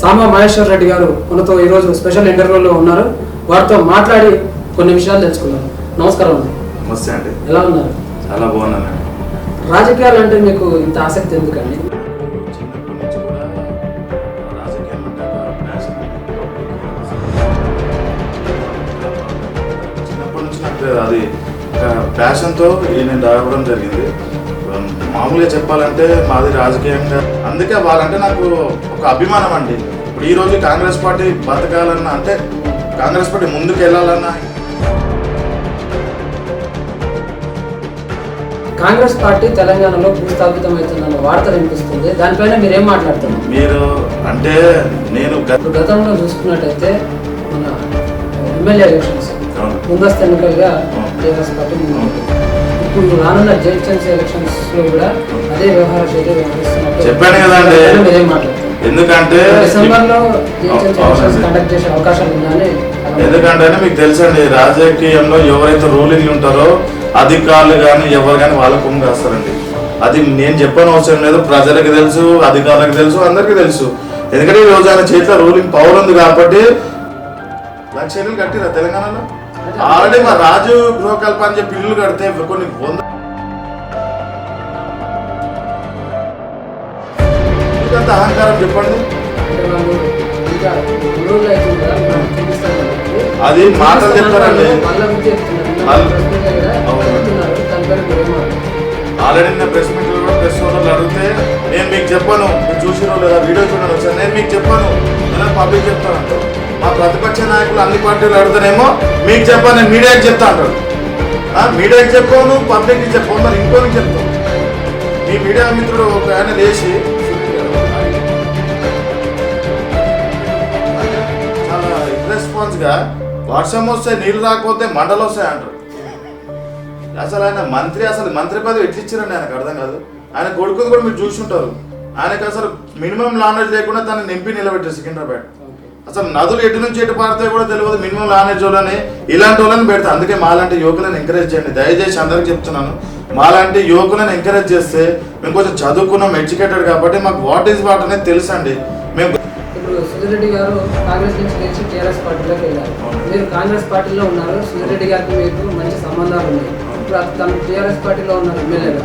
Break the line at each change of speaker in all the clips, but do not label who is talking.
సామా మహేశ్వర్ రెడ్డి గారు మనతో ఈరోజు స్పెషల్ ఇంటర్వ్యూలో ఉన్నారు. వారితో మాట్లాడి కొన్ని విషయాలు తెలుసుకున్నాం. నమస్కారం అండి.
నమస్తే అండి.
ఎలా ఉన్నారు?
చాలా బాగున్నాను.
రాజకీయాలు అంటే మీకు ఇంత ఆసక్తి ఎందుకండి?
చిన్నప్పటి నుంచి కూడా రాజకీయం అంటే ప్యాషన్. చిన్నప్పటి నుంచి నాకు అది ప్యాషన్తో నేను రావడం జరిగింది. మామూలుగా చెప్పాలంటే మాది రాజకీయంగా, అందుకే వాళ్ళంటే నాకు ఒక అభిమానం అండి. ఇప్పుడు ఈరోజు కాంగ్రెస్ పార్టీ బతకాలన్నా, అంటే కాంగ్రెస్ పార్టీ ముందుకు వెళ్ళాలన్నా,
కాంగ్రెస్ పార్టీ తెలంగాణలో భూస్థాపితమవుతుందన్న వార్త వినిపిస్తుంది. దానిపైన మీరేం మాట్లాడుతున్నారు?
మీరు అంటే నేను
గతంలో చూసుకున్నట్టయితే మన ఎమ్మెల్యే ఎలక్షన్స్ ముందస్తు ఎన్నికలుగా టీఆర్ఎస్ పార్టీ ఇప్పుడు రానున్న జడ్జెస్ ఎలక్షన్స్ లో కూడా అదే వ్యవహార శైలి వ్యవహరిస్తున్నట్టు
చెప్పాను కదండి.
మీరేం మాట్లాడుతున్నారు?
ఎందుకంటే
డిసెంబర్ లో ఎలక్షన్స్ కండక్ట్ చేసే అవకాశాలు ఉన్నాయని.
ఎందుకంటే మీకు తెలుసండి, రాజకీయంలో ఎవరైతే రూలింగ్ ఉంటారో అధికారులు కానీ ఎవరు కానీ వాళ్ళ కొమ్ము కాస్తారండి. అది నేను చెప్పని అవసరం లేదు, ప్రజలకు తెలుసు, అధికారులకు తెలుసు, అందరికీ తెలుసు. ఎందుకంటే ఈ రోజు ఆయన చేతిలో రూలింగ్ పవర్ ఉంది కాబట్టి. లక్షలు కట్టిరా తెలంగాణలో ఆల్రెడీ మా రాజు గృహకల్ప అని చెప్పి ఇల్లు కడితే కొన్ని ఎంత అహంకారం చెప్పండి. అది మాటలు చెప్తారండి. ఆల్రెడీ నేను ప్రెస్ మీట్ కూడా ప్రెస్ సోదరులు అడిగితే నేను మీకు చెప్పాను, మీరు చూసినో లేదా వీడియో చూడండి వచ్చాను, నేను మీకు చెప్పాను, నేను పబ్లిక్ చెప్తాను. మా ప్రతిపక్ష నాయకులు అన్ని పార్టీలు అడుగుతానేమో మీకు చెప్పాను, నేను మీడియాకి చెప్తా అంటాడు. మీడియాకి చెప్పాను, పబ్లిక్కి చెప్పాను, మరి ఇంకోనికి చెప్తాను. మీ మీడియా మిత్రుడు ఒక ఆయన లేచి చాలా ఇర్రెస్పాన్స్గా వర్షం వస్తే నీళ్ళు రాకపోతే మంటలు వస్తాయి అంటారు. అసలు ఆయన మంత్రి, అసలు మంత్రి పదవి ఎట్లా ఇచ్చారండి ఆయనకు అర్థం కాదు. ఆయన కొడుకుని కూడా మీరు చూసుంటారు. ఆయనకు అసలు మినిమం నాలెడ్జ్ లేకుండా తనని ఎంపీ నిలబెట్టారు సికింద్రాబాద్. అసలు నదులు ఎటు నుంచి ఎటు పారితే కూడా తెలియదు, మినిమం నాలెడ్జ్ వాళ్ళని, ఇలాంటి వాళ్ళని పెడతా. అందుకే మాలాంటి యువకులను ఎంకరేజ్ చేయండి, దయచేసి అందరికి చెప్తున్నాను. మాలాంటి యువకులను ఎంకరేజ్ చేస్తే మేము కొంచెం చదువుకున్నాం, ఎడ్యుకేటెడ్ కాబట్టి మాకు వాట్ ఈజ్ వాట్ అనేది తెలుసు అండి. మేము
ఇప్పుడు సుధీరెడ్డి గారు కాంగ్రెస్ నుంచి గెలిచి టీఆర్ఎస్ పార్టీలోకి వెళ్ళారు. మీరు కాంగ్రెస్ పార్టీలో ఉన్నారు. సుధీరెడ్డి గారికి మీకు మంచి సంబంధాలు ఉన్నాయి. ఇప్పుడు తను టీఆర్ఎస్ పార్టీలో ఉన్నారు ఎమ్మెల్యేగా.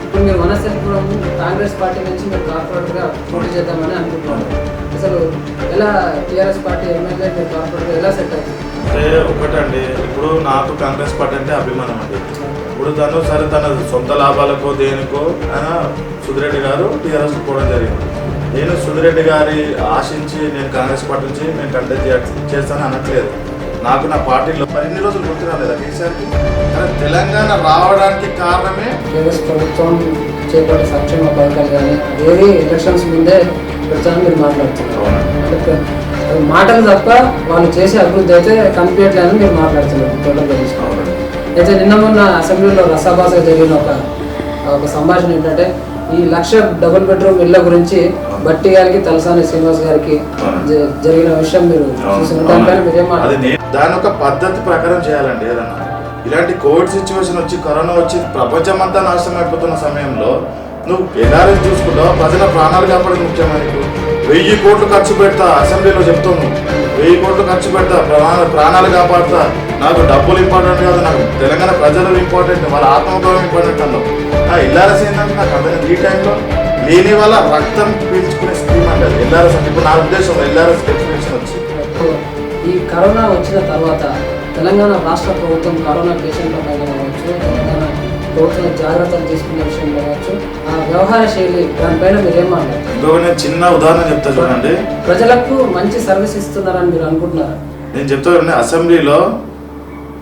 ఇప్పుడు మీరు వనస్థలిపురం కాంగ్రెస్ పార్టీ నుంచి మీరు కార్పొరేట్గా పోటీ చేద్దామని అనుకుంటున్నారు. అసలు ఎలా టీఆర్ఎస్ పార్టీ ఎమ్మెల్యే మీరు కార్పొరేట్గా ఎలా సెట్ అవుతుంది?
అంటే ఒకటండి, ఇప్పుడు నాకు కాంగ్రెస్ పార్టీ అంటే అభిమానం అండి. ఇప్పుడు తను సరే తన సొంత లాభాలకో దేనికో ఆయన సుధిరెడ్డి గారు టీఆర్ఎస్ పోవడం జరిగింది. నేను సుధిరెడ్డి గారి ఆశించి నేను కాంగ్రెస్ పార్టీ నుంచి నేను కంటెస్ట్ చేస్తాను అనట్లేదు. నాకు నా పార్టీలో ఇన్ని రోజులు గుర్తు రాలేదా కేసీఆర్కి? కానీ తెలంగాణ రావడానికి కారణమే
టీఆర్ఎస్ ప్రభుత్వం చేపట్టే సంక్షేమ పథకాలు కానీ ఏది ఎలక్షన్స్ ముందే పెడతానని మీరు మాట్లాడుతున్నారు. మాటలు తప్ప వాళ్ళు చేసే అభివృద్ధి అయితే కనిపించట్లేదని మీరు మాట్లాడుతున్నారు టోటల్గా తీసుకోవాలి. అయితే నిన్న మొన్న అసెంబ్లీలో రసాభాసగా జరిగిన ఒక సంభాషణ ఏంటంటే ఈ 1,00,000 డబుల్ బెడ్రూమ్ ఇళ్ల గురించి బట్టి గారికి తలసాని శ్రీనివాస్ గారికి జరిగిన విషయం మీరు
దాని ఒక పద్ధతి ప్రకారం చేయాలండి. ఏదన్నా ఇలాంటి కోవిడ్ సిచ్యువేషన్ వచ్చి కరోనా వచ్చి ప్రపంచం అంతా నాశనం అయిపోతున్న సమయంలో నువ్వు ఎన్ఆర్ఎస్ చూసుకుంటావు, ప్రజల ప్రాణాలు కాపాడేది ముఖ్యమైన. 1000 కోట్లు ఖర్చు పెడతా, అసెంబ్లీలో చెప్తాను, 1000 కోట్లు ఖర్చు పెడతా, ప్రాణాలు కాపాడుతా. నాకు డబ్బులు ఇంపార్టెంట్ కాదు, నాకు తెలంగాణ ప్రజలు ఇంపార్టెంట్, వాళ్ళ ఆత్మగౌరవం ఇంపార్టెంట్ అన్నావు. ఎల్ఆర్ఎస్ ఏంటంటే నాకు అర్థం ఈ టైంలో లేని వాళ్ళ రక్తం పీల్చుకునే స్కీమ్ అంటే అది ఎల్ఆర్ఎస్ అంటే. ఇప్పుడు నా ఉద్దేశం ఎల్ఆర్ఎస్ డెఫినేషన్ వచ్చి
ఈ కరోనా వచ్చిన తర్వాత తెలంగాణ రాష్ట్ర ప్రభుత్వం కరోనా పేషెంట్ల పైన కావచ్చు, తెలంగాణ ప్రభుత్వం జాగ్రత్తలు తీసుకునే విషయంలో కావచ్చు, ఆ వ్యవహార శైలి దానిపైన మీరేం మాట్లాడారు?
ఇంకొక నేను చిన్న ఉదాహరణ చెప్తా చూడండి.
ప్రజలకు మంచి సర్వీస్ ఇస్తున్నారని మీరు అనుకుంటున్నారా?
నేను చెప్తా చూడండి, అసెంబ్లీలో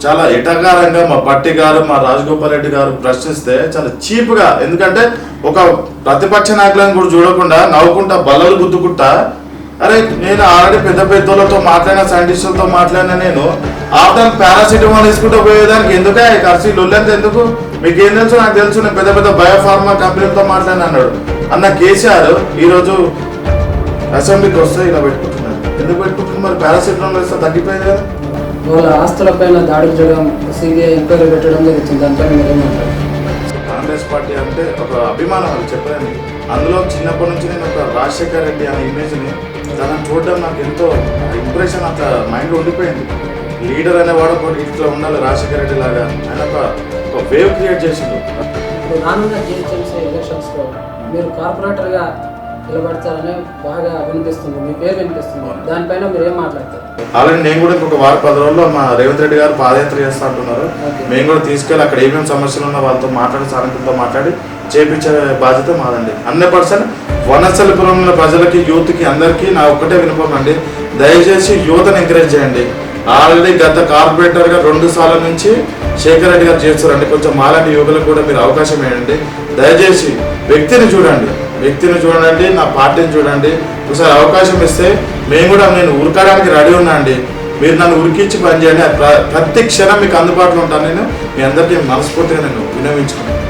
చాలా ఎటకారంగా మా పట్టి గారు, మా రాజగోపాల్ రెడ్డి గారు ప్రశ్నిస్తే చాలా చీప్గా, ఎందుకంటే ఒక ప్రతిపక్ష నాయకులను కూడా చూడకుండా నవ్వుకుంటా బల్లలు గుద్దుకుంటా, అరే నేను ఆల్రెడీ పెద్ద పెద్దలతో మాట్లాడిన, సైంటిస్టులతో మాట్లాడినా, నేను ఆఫ్టర్ పారాసిటమాల్ తీసుకుంటూ పోయేదానికి ఎందుకే ఖర్చు లొల్లంత ఎందుకు? మీకేం తెలుసు? నాకు తెలుసు, నేను పెద్ద పెద్ద బయోఫార్మా కంపెనీలతో మాట్లాడిన అన్నాడు అన్న కేసీఆర్. ఈరోజు అసెంబ్లీకి వస్తే ఇలా పెట్టుకుంటున్నారు. ఎందుకు పెట్టుకుంటున్నారు? మరి పారాసిటమాల్ వేస్తే తగ్గిపోయింది కదా.
వాళ్ళ ఆస్తులపైన దాడులు చేయడం, సిబిఐ ఎంక్వైరీ పెట్టడం జరుగుతుంది. దానిపైన మీరేమంటారు?
కాంగ్రెస్ పార్టీ అంటే ఒక అభిమానం, అది చెప్పాను. అందులో చిన్నప్పటి నుంచి నేను ఒక రాజశేఖర్ రెడ్డి అనే ఇమేజ్ని తనని చూడడం నాకు ఎంతో ఇంప్రెషన్ అట్లా మైండ్లో ఉండిపోయింది. లీడర్ అనేవాడు ఒకటి ఇట్లా ఉండాలి రాజశేఖర్ రెడ్డి లాగా ఆయన ఒక వేవ్ క్రియేట్ చేసిండు.
ఇప్పుడు రానున్న జిహెచ్ఎంసీ ఎలక్షన్స్లో మీరు కార్పొరేటర్గా నిలబడతారని బాగా వినిపిస్తుంది, మీ పేరు వినిపిస్తుంది, దానిపైన మీరు ఏం మాట్లాడతారు?
ఆల్రెడీ నేను కూడా ఇంకొక 10 రోజుల్లో మా రేవంత్ రెడ్డి గారు పాదయాత్ర చేస్తా అంటున్నారు. మేము కూడా తీసుకెళ్ళి అక్కడ ఏమేమి సమస్యలు ఉన్నా వాళ్ళతో మాట్లాడి సాయంత్రంతో మాట్లాడి చేపించే బాధ్యత మాదండి. 100% వనస్థలిపురంలో ప్రజలకి యూత్కి అందరికీ నా ఒక్కటే వినపం అండి, దయచేసి యువతను ఎంకరేజ్ చేయండి. ఆల్రెడీ గత కార్పొరేటర్గా 2 సార్ల నుంచి శేఖర్ రెడ్డి గారు చేస్తారండి. కొంచెం మాలాంటి యువకులకు కూడా మీరు అవకాశం ఇవ్వండి. దయచేసి వ్యక్తిని చూడండి, నా పార్టీని చూడండి. ఒకసారి అవకాశం ఇస్తే నేను ఉరకడానికి రెడీ ఉన్నా అండి. మీరు నన్ను ఉరికిచ్చి పనిచేయండి. ప్రతి క్షణం మీకు అందుబాటులో ఉంటాను. నేను మీ అందరికీ మనస్ఫూర్తిగా నేను వినవించుకున్నాను.